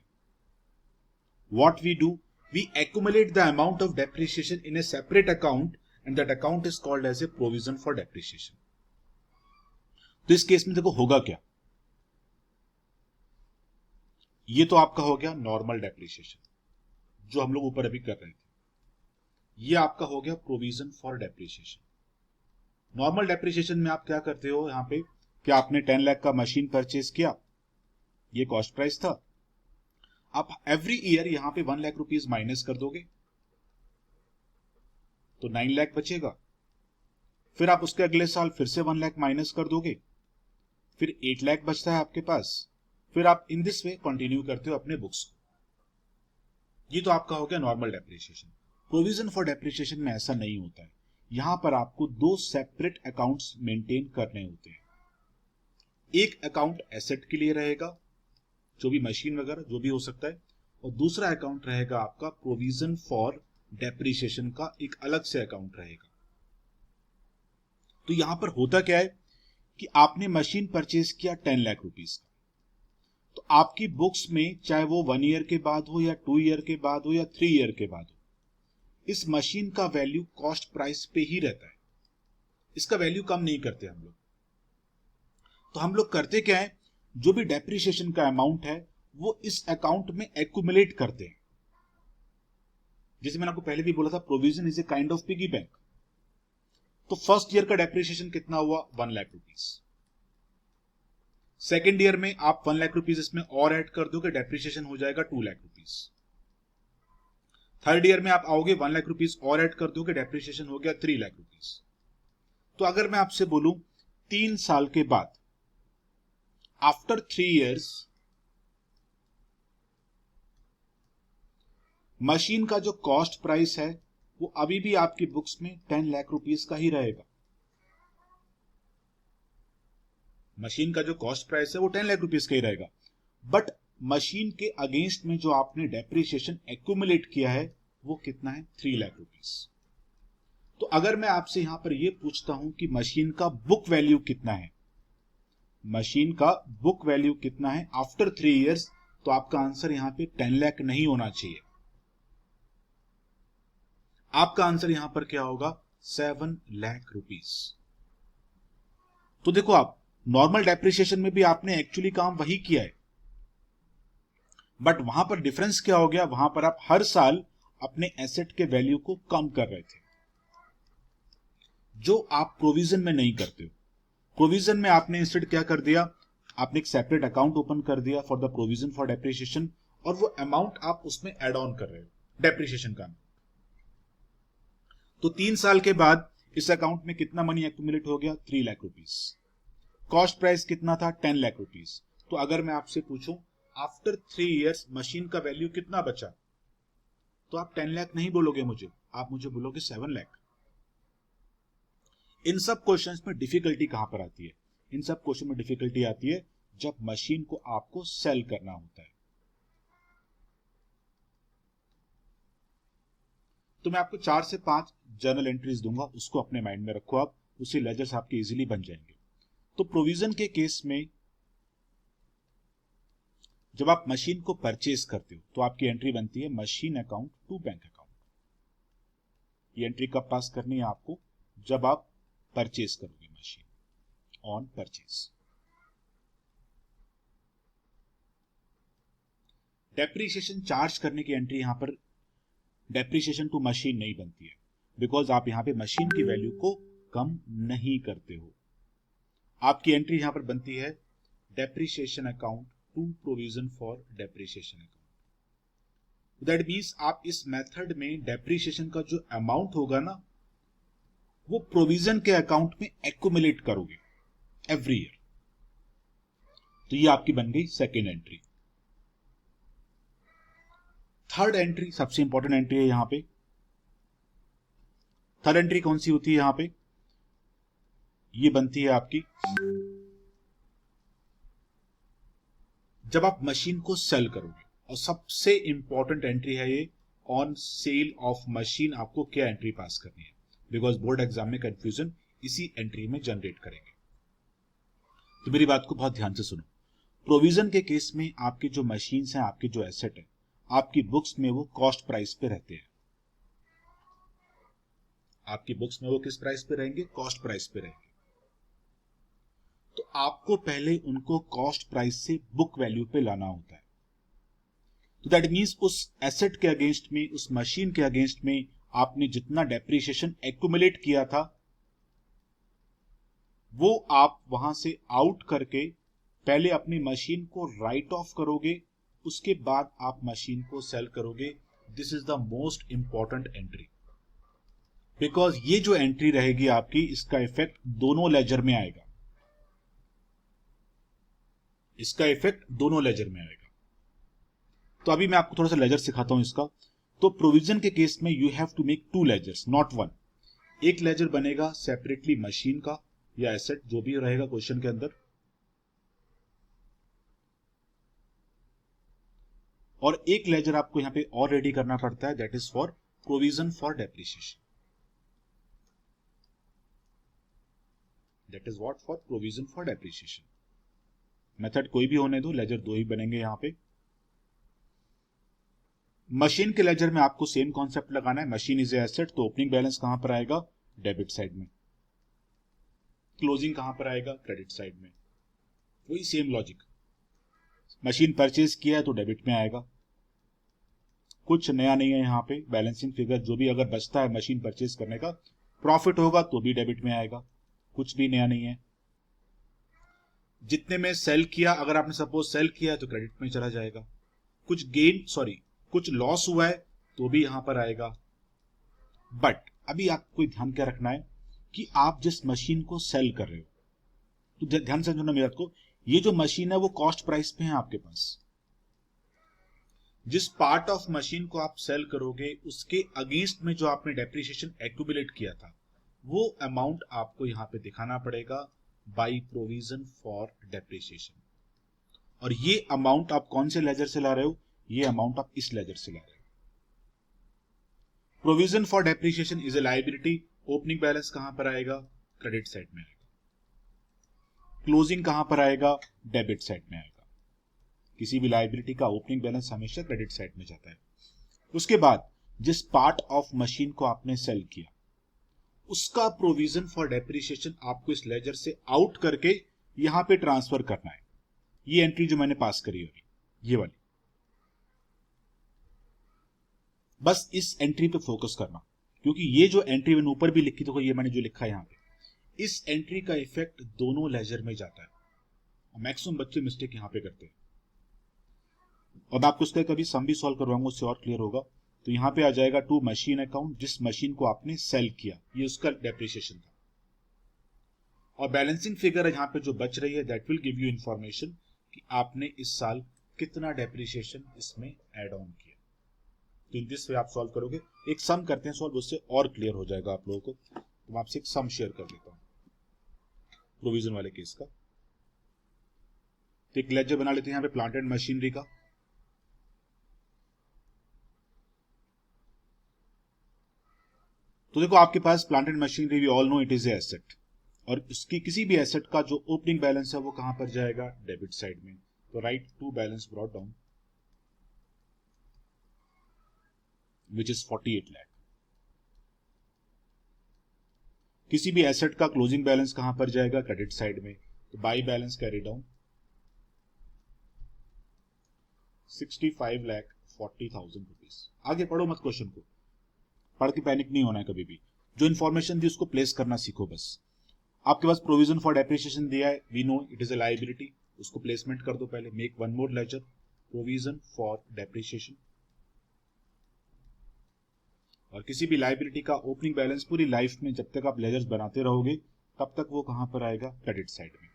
What we do, we accumulate the amount of depreciation in a separate account and that account is called as a provision for depreciation. तो इस केस में देखो होगा क्या, ये तो आपका हो गया नॉर्मल डेप्रिसिएशन जो हम लोग ऊपर अभी कर रहे थे, ये आपका हो गया provision for depreciation. Normal depreciation में आप क्या करते हो, यहां पे कि आपने 10 लाख का मशीन परचेज किया, ये कॉस्ट प्राइस था, आप एवरी ईयर यहां पे 1 लाख रुपीज माइनस कर दोगे तो 9 लाख बचेगा। फिर आप उसके अगले साल फिर से 1 लाख माइनस कर दोगे, फिर 8 लाख बचता है आपके पास। फिर आप इन दिस वे कंटिन्यू करते हो अपने बुक्स को। ये तो आपका हो गया normal depreciation. Provision for depreciation में ऐसा नहीं होता है, यहां पर आपको 2 सेपरेट अकाउंट्स मेंटेन करने होते हैं। एक अकाउंट एसेट के लिए रहेगा, जो भी मशीन वगैरह जो भी हो सकता है, और दूसरा अकाउंट रहेगा आपका प्रोविजन फॉर डेप्रिसिएशन का, एक अलग से अकाउंट रहेगा। तो यहां पर होता क्या है कि आपने मशीन परचेज किया 10 लाख रुपीज का, तो आपकी बुक्स में चाहे वो 1 ईयर के बाद हो या 2 ईयर के बाद हो या 3 ईयर के बाद हो, इस मशीन का वैल्यू कॉस्ट प्राइस पे ही रहता है, इसका वैल्यू कम नहीं करते हम लोग। तो हम लोग करते क्या है, जो भी डेप्रिसिएशन का अमाउंट है वो इस अकाउंट में एक्युमुलेट करते हैं। जैसे मैंने आपको पहले भी बोला था, provision is a kind of piggy bank. तो फर्स्ट ईयर का डेप्रिसिएशन कितना हुआ, 1 लाख रुपीज। सेकेंड ईयर में आप 1 लाख रुपीज इसमें और ऐड कर दोगे, डेप्रिसिएशन हो जाएगा 2 लाख रुपीज। थर्ड ईयर में आप आओगे 1 लाख रुपीज और ऐड कर दोगे, डेप्रिसिएशन हो गया 3 लाख रुपीज। तो अगर मैं आपसे बोलूं 3 साल के बाद, आफ्टर 3 इयर्स, मशीन का जो कॉस्ट प्राइस है वो अभी भी आपकी बुक्स में 10 लाख रुपीज का ही रहेगा। मशीन का जो कॉस्ट प्राइस है वो 10 लाख रुपीज का ही रहेगा, बट मशीन के अगेंस्ट में जो आपने डेप्रिसिएशन एक्यूमुलेट किया है वो कितना है, 3 लाख रुपीज। तो अगर मैं आपसे यहां पर यह पूछता हूं कि मशीन का बुक वैल्यू कितना है, मशीन का बुक वैल्यू कितना है आफ्टर 3 इयर्स, तो आपका आंसर यहां पे 10 लाख नहीं होना चाहिए। आपका आंसर यहां पर क्या होगा, 7 लाख रुपीज। तो देखो, आप नॉर्मल डेप्रिसिएशन में भी आपने एक्चुअली काम वही किया है, बट वहां पर डिफरेंस क्या हो गया, वहां पर आप हर साल अपने एसेट के वैल्यू को कम कर रहे थे, जो आप प्रोविजन में नहीं करते हो। प्रोविजन में आपने इंस्टेड क्या कर दिया, आपने एक सेपरेट अकाउंट ओपन कर दिया for the provision for depreciation, और वो अमाउंट आप उसमें एड ऑन कर रहे हो डेप्रिसिएशन का। तो 3 साल के बाद इस अकाउंट में कितना मनी एक्यूमुलेट हो गया, 3 लाख रुपीज। कॉस्ट प्राइस कितना था, 10 लाख रुपीज। तो अगर मैं आपसे पूछूं आफ्टर 3 इयर्स मशीन का वैल्यू कितना बचा, तो आप 10 लाख नहीं बोलोगे मुझे, आप मुझे बोलोगे 7 लाख। इन सब क्वेश्चंस में डिफिकल्टी कहां पर आती है, इन सब क्वेश्चन में डिफिकल्टी आती है जब मशीन को आपको सेल करना होता है। तो मैं आपको 4 से 5 जर्नल एंट्रीज दूंगा, उसको अपने माइंड में रखो आप, उससे लेजर्स आपके इजीली बन जाएंगे। तो प्रोविजन के केस में जब आप मशीन को परचेज करते हो तो आपकी एंट्री बनती है machine account to bank account. ये एंट्री कब पास करनी है आपको, जब आप परचेज करोगे machine, on purchase. Depreciation charge करने की एंट्री यहां पर डेप्रिसिएशन टू मशीन नहीं बनती है, बिकॉज आप यहां पे मशीन की वैल्यू को कम नहीं करते हो। आपकी एंट्री यहां पर बनती है depreciation account to provision for depreciation account. That means आप इस मेथड में डेप्रिसिएशन का जो अमाउंट होगा ना, वो प्रोविजन के अकाउंट में एक्यूमुलेट करोगे एवरी ईयर। तो ये आपकी बन गई सेकेंड एंट्री। थर्ड एंट्री सबसे इंपॉर्टेंट एंट्री है यहां पे। थर्ड एंट्री कौन सी होती है यहां पे, ये बनती है आपकी जब आप मशीन को सेल करोगे, और सबसे इंपॉर्टेंट एंट्री है ये, ऑन सेल ऑफ मशीन आपको क्या एंट्री पास करनी है, बिकॉज बोर्ड एग्जाम में कंफ्यूजन इसी एंट्री में जनरेट करेंगे। तो मेरी बात को बहुत ध्यान से सुनो। प्रोविजन के केस में आपके जो मशीन्स हैं, आपके जो एसेट है, आपकी बुक्स में वो कॉस्ट प्राइस पे रहते हैं। आपकी बुक्स में वो किस प्राइस पे रहेंगे, कॉस्ट प्राइस पे रहेंगे। तो आपको पहले उनको कॉस्ट प्राइस से बुक वैल्यू पे लाना होता है। तो दैट मींस उस एसेट के अगेंस्ट में, उस मशीन के अगेंस्ट में आपने जितना डेप्रिसिएशन एक्यूमुलेट किया था, वो आप वहां से आउट करके पहले अपनी मशीन को राइट ऑफ करोगे, उसके बाद आप मशीन को सेल करोगे। This is the most important entry, because ये जो एंट्री रहेगी आपकी, इसका इफेक्ट दोनों लेजर में आएगा। इसका इफेक्ट दोनों लेजर में आएगा। तो अभी मैं आपको थोड़ा सा लेजर सिखाता हूं इसका। तो प्रोविजन के केस में you have to make 2 ledgers, not 1। एक लेजर बनेगा सेपरेटली मशीन का या एसेट, जो भी रहेगा क्वेश्चन के अंदर, और एक लेजर आपको यहां पे और रेडी करना पड़ता है, that is for provision for depreciation. That is what, for provision for depreciation. Method कोई भी होने दो, लेजर 2 ही बनेंगे यहां पे। मशीन के लेजर में आपको सेम कॉन्सेप्ट लगाना है। मशीन इज एसेट, तो ओपनिंग बैलेंस कहां पर आएगा, डेबिट साइड में। क्लोजिंग कहां पर आएगा, क्रेडिट साइड में। वही सेम लॉजिक। मशीन परचेज किया है तो डेबिट में आएगा। कुछ नया नहीं है यहां पे। बैलेंसिंग फिगर जो भी अगर बचता है मशीन परचेज करने का, प्रॉफिट होगा तो भी डेबिट में आएगा। कुछ भी नया नहीं है। जितने में सेल किया, अगर आपने सपोज सेल किया है तो क्रेडिट में चला जाएगा। कुछ गेन, कुछ लॉस हुआ है तो भी यहां पर आएगा। बट अभी आपको ध्यान क्या रखना है कि आप जिस मशीन को सेल कर रहे हो, तो ध्यान से समझना मेरी बात को, ये जो मशीन है वो कॉस्ट प्राइस पे है आपके पास। जिस पार्ट ऑफ मशीन को आप सेल करोगे उसके अगेंस्ट में जो आपने डेप्रिसिएशन एक्यूमुलेट किया था वो अमाउंट आपको यहां पे दिखाना पड़ेगा बाय प्रोविजन फॉर डेप्रिसिएशन। और ये अमाउंट आप कौन से लेजर से ला रहे हो? ये अमाउंट आप इस लेजर से ला रहे हो। Provision for depreciation is a liability. Opening balance कहां पर आएगा? क्रेडिट साइड में आएगा। क्लोजिंग कहां पर आएगा? डेबिट साइड में आएगा। किसी भी लायबिलिटी का ओपनिंग बैलेंस हमेशा क्रेडिट साइड में जाता है। उसके बाद जिस पार्ट ऑफ मशीन को आपने सेल किया उसका प्रोविजन फॉर डेप्रिसिएशन आपको इस लेजर से आउट करके यहां पे ट्रांसफर करना है। ये एंट्री जो मैंने पास करी अभी, ये वाली, बस इस एंट्री पे फोकस करना, क्योंकि ये जो एंट्री मैंने ऊपर भी लिखी थी, ये मैंने जो लिखा है यहां पे, इस एंट्री का इफेक्ट दोनों लेजर में जाता है। मैक्सिमम बच्चे मिस्टेक यहां पे करते हैं। और मैं आपको उसका कभी सम भी सॉल्व करवाऊंगा, उससे और क्लियर होगा। तो यहां पे आ जाएगा टू मशीन अकाउंट, जिस मशीन को आपने सेल किया, ये उसका डेप्रिसिएशन था। और बैलेंसिंग फिगर यहां पे जो बच रही है that will give you information कि आपने इस साल कितना डेप्रिसिएशन इसमें एड ऑन किया। तो इन दिस वे आप सॉल्व करोगे। एक सम करते हैं सॉल्व, उससे और क्लियर हो जाएगा आप लोगों को। तो मैं आपसे एक सम शेयर कर देता हूं प्रोविजन वाले केस का। तो एक लेजर बना लेते हैं यहां पे प्लांट एंड मशीनरी का। तो देखो आपके पास plant and machinery, we all know it is a asset, और उसकी किसी भी एसेट का जो ओपनिंग बैलेंस है वो कहां पर जाएगा? डेबिट साइड में। तो right to balance brought down which is 48 lakh. किसी भी एसेट का क्लोजिंग बैलेंस कहां पर जाएगा? क्रेडिट साइड में। तो by balance carry down 65,40,000 rupees. आगे पढ़ो मत क्वेश्चन को, पढ़ के पैनिक नहीं होना है कभी भी। जो इंफॉर्मेशन दी उसको प्लेस करना सीखो बस। आपके पास प्रोविजन फॉर डेप्रिसिएशन दिया है, we know it is a liability, उसको प्लेसमेंट कर दो पहले। Make one more ledger, provision for depreciation. और किसी भी लायबिलिटी का ओपनिंग बैलेंस पूरी लाइफ में जब तक आप लेजर्स बनाते रहोगे तब तक वो कहां पर आएगा? क्रेडिट साइड में।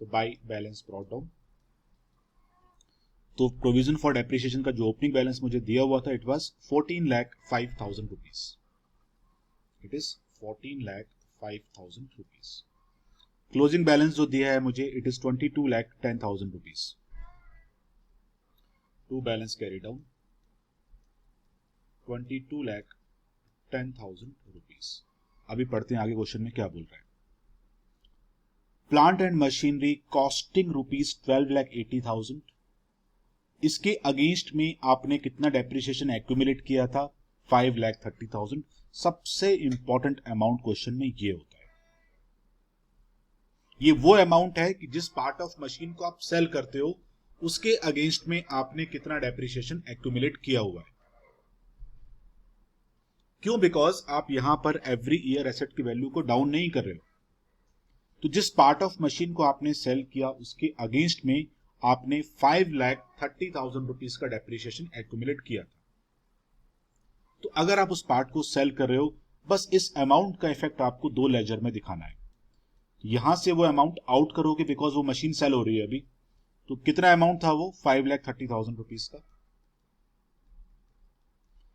तो बाय बैलेंस ब्रॉट डाउन। तो प्रोविजन फॉर डेप्रिसिएशन का जो ओपनिंग बैलेंस मुझे दिया हुआ था it was 14,05,000 rupees. It is 14,05,000 rupees. Closing balance जो दिया है मुझे it is 22,10,000 rupees. To balance carry down 22,10,000 rupees. अभी पढ़ते हैं आगे क्वेश्चन में क्या बोल रहा है। Plant and machinery costing rupees 12,80,000। इसके अगेंस्ट में आपने कितना डेप्रिसिएशन एक्यूमुलेट किया था? 5,30,000। सबसे इंपॉर्टेंट अमाउंट क्वेश्चन में ये होता है। ये वो अमाउंट है कि जिस पार्ट ऑफ मशीन को आप सेल करते हो उसके अगेंस्ट में आपने कितना डेप्रिसिएशन एक्यूमुलेट किया हुआ है। क्यों? बिकॉज आप यहां पर एवरी ईयर एसेट की वैल्यू को डाउन नहीं कर रहे हो। तो जिस पार्ट ऑफ मशीन को आपने सेल किया उसके अगेंस्ट में आपने 5,30,000 रुपीज का डेप्रिसिएशन एक्यूमुलेट किया था। तो अगर आप उस पार्ट को सेल कर रहे हो, बस इस अमाउंट का इफेक्ट आपको दो लेजर में दिखाना है। यहां से वो अमाउंट आउट करोगे बिकॉज वो मशीन सेल हो रही है अभी। तो कितना अमाउंट था वो? 5,30,000 रुपीज का।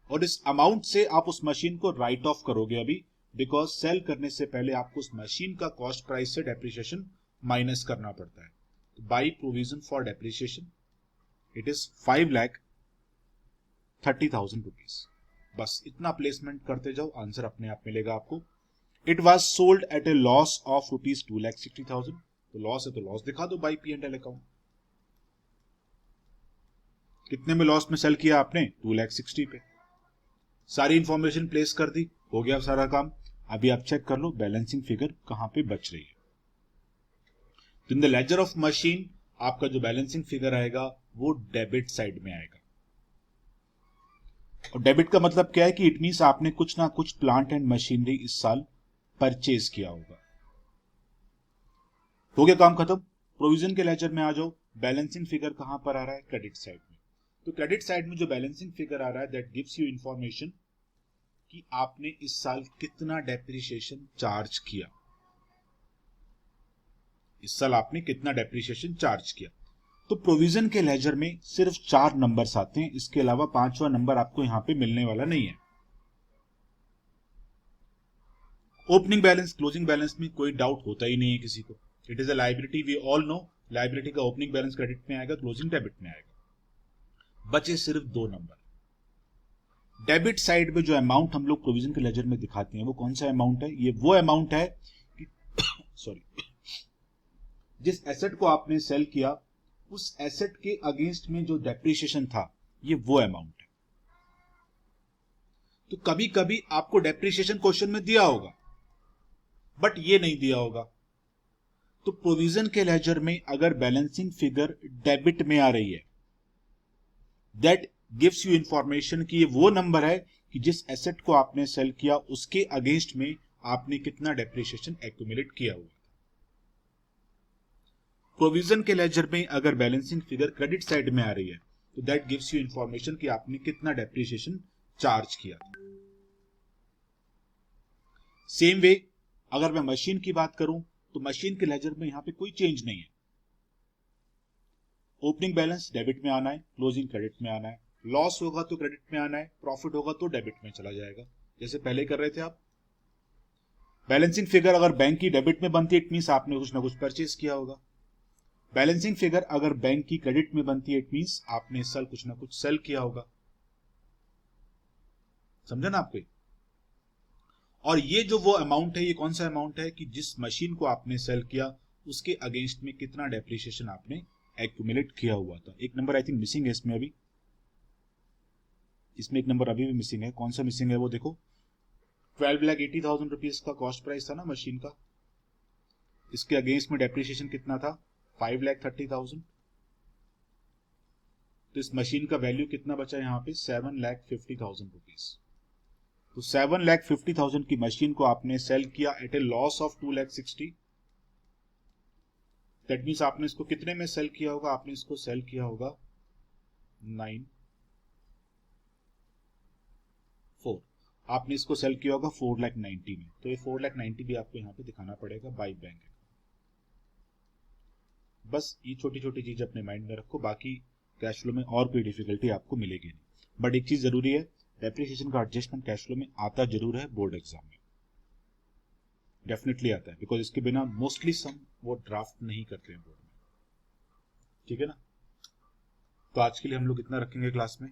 और इस अमाउंट से आप उस मशीन को राइट ऑफ करोगे अभी, बिकॉज सेल करने से पहले आपको उस मशीन का कॉस्ट प्राइस से डेप्रिसिएशन माइनस करना पड़ता है। तो by provision for depreciation it is 5,30,000 rupees. बस इतना प्लेसमेंट करते जाओ, आंसर अपने आप मिलेगा आपको। It was sold at a loss of rupees 2,60,000। तो लॉस है तो लॉस दिखा दो बाई P&L अकाउंट। कितने में लॉस में सेल किया आपने? 2,60,000 पे। सारी इंफॉर्मेशन प्लेस कर दी, हो गया सारा काम। अभी आप चेक कर लो बैलेंसिंग फिगर कहां पे बच रही है। तो in the laser of machine आपका जो बैलेंसिंग फिगर आएगा वो डेबिट साइड में आएगा। और डेबिट का मतलब क्या है कि इट मींस आपने कुछ ना कुछ प्लांट एंड मशीनरी इस साल परचेज किया होगा। हो गया काम खत्म। प्रोविजन के लेजर में आ जाओ। बैलेंसिंग फिगर कहां पर आ रहा है? क्रेडिट साइड में। तो क्रेडिट साइड में जो बैलेंसिंग फिगर आ रहा है दैट गिव्स यू इंफॉर्मेशन कि आपने इस साल कितना डेप्रिसिएशन चार्ज किया, इस साल आपने कितना डेप्रिसिएशन चार्ज किया। तो प्रोविजन के लेजर में सिर्फ 4 नंबर्स आते हैं, इसके अलावा 5वां नंबर आपको यहां पे मिलने वाला नहीं है। ओपनिंग बैलेंस क्लोजिंग बैलेंस में कोई डाउट होता ही नहीं है किसी को। It is a liability, we all know liability का ओपनिंग बैलेंस क्रेडिट में आएगा, क्लोजिंग डेबिट में आएगा। बचे सिर्फ 2 नंबर। डेबिट साइड में जो अमाउंट हम लोग प्रोविजन के लेजर में दिखाते हैं वो कौन सा अमाउंट है? ये वो अमाउंट है कि सॉरी जिस एसेट को आपने सेल किया उस एसेट के अगेंस्ट में जो डेप्रिसिएशन था, ये वो अमाउंट है। तो कभी कभी आपको डेप्रिसिएशन क्वेश्चन में दिया होगा बट ये नहीं दिया होगा। तो प्रोविजन के लेजर में अगर बैलेंसिंग फिगर डेबिट में आ रही है, दैट गिव्स यू इंफॉर्मेशन कि ये वो नंबर है कि जिस एसेट को आपने सेल किया उसके अगेंस्ट में आपने कितना डेप्रिसिएशन एक्यूमुलेट किया हुआ। प्रोविजन के लेजर में अगर बैलेंसिंग फिगर क्रेडिट साइड में आ रही है तो दैट गिव्स यू इंफॉर्मेशन कि आपने कितना डेप्रिसिएशन चार्ज किया। सेम वे अगर मैं मशीन की बात करूं तो मशीन के लेजर में यहां पे कोई चेंज नहीं है। ओपनिंग बैलेंस डेबिट में आना है, क्लोजिंग क्रेडिट में आना है। लॉस होगा तो क्रेडिट में आना है, प्रॉफिट होगा तो डेबिट में चला जाएगा, जैसे पहले कर रहे थे आप। बैलेंसिंग फिगर अगर बैंक की डेबिट में बनती है इट मींस आपने कुछ ना कुछ परचेज किया होगा। बैलेंसिंग फिगर अगर बैंक की क्रेडिट में बनती है इट मींस आपने इस साल कुछ ना कुछ सेल किया होगा। समझा ना आपको? और ये जो वो अमाउंट है, ये कौन सा अमाउंट है कि जिस मशीन को आपने सेल किया उसके अगेंस्ट में कितना डेप्रिसिएशन आपने एक्यूमुलेट किया हुआ था। एक नंबर आई थिंक मिसिंग है इसमें, अभी इसमें एक नंबर अभी भी मिसिंग है। कौन सा मिसिंग है वो देखो। 12,80,000 रुपीज का कॉस्ट प्राइस था ना मशीन का, इसके अगेंस्ट में डेप्रिसिएशन कितना था? 5,30,000। तो इस मशीन का वैल्यू कितना बचा यहाँ पे? 7,50,000 रुपीज। तो 7,50,000 की मशीन को आपने सेल किया at a loss of 2,60,000। That means आपने इसको कितने में सेल किया होगा? आपने इसको सेल किया होगा 9,4। आपने इसको सेल किया होगा 4,90,000 में। तो ये 4,90,000 भी आपको यहाँ पे दिखाना पड़ेगा बाय बैंक। बस ये छोटी छोटी चीज अपने माइंड में रखो, बाकी कैश फ्लो में और कोई डिफिकल्टी आपको मिलेगी नहीं। बट एक चीज जरूरी है, डेप्रिसिएशन का एडजस्टमेंट कैश फ्लो में आता जरूर है बोर्ड एग्जाम में, डेफिनेटली आता है, बिकॉज इसके बिना मोस्टली सम वो ड्राफ्ट नहीं करते हैं बोर्ड में। ठीक है ना? तो आज के लिए हम लोग इतना रखेंगे क्लास में।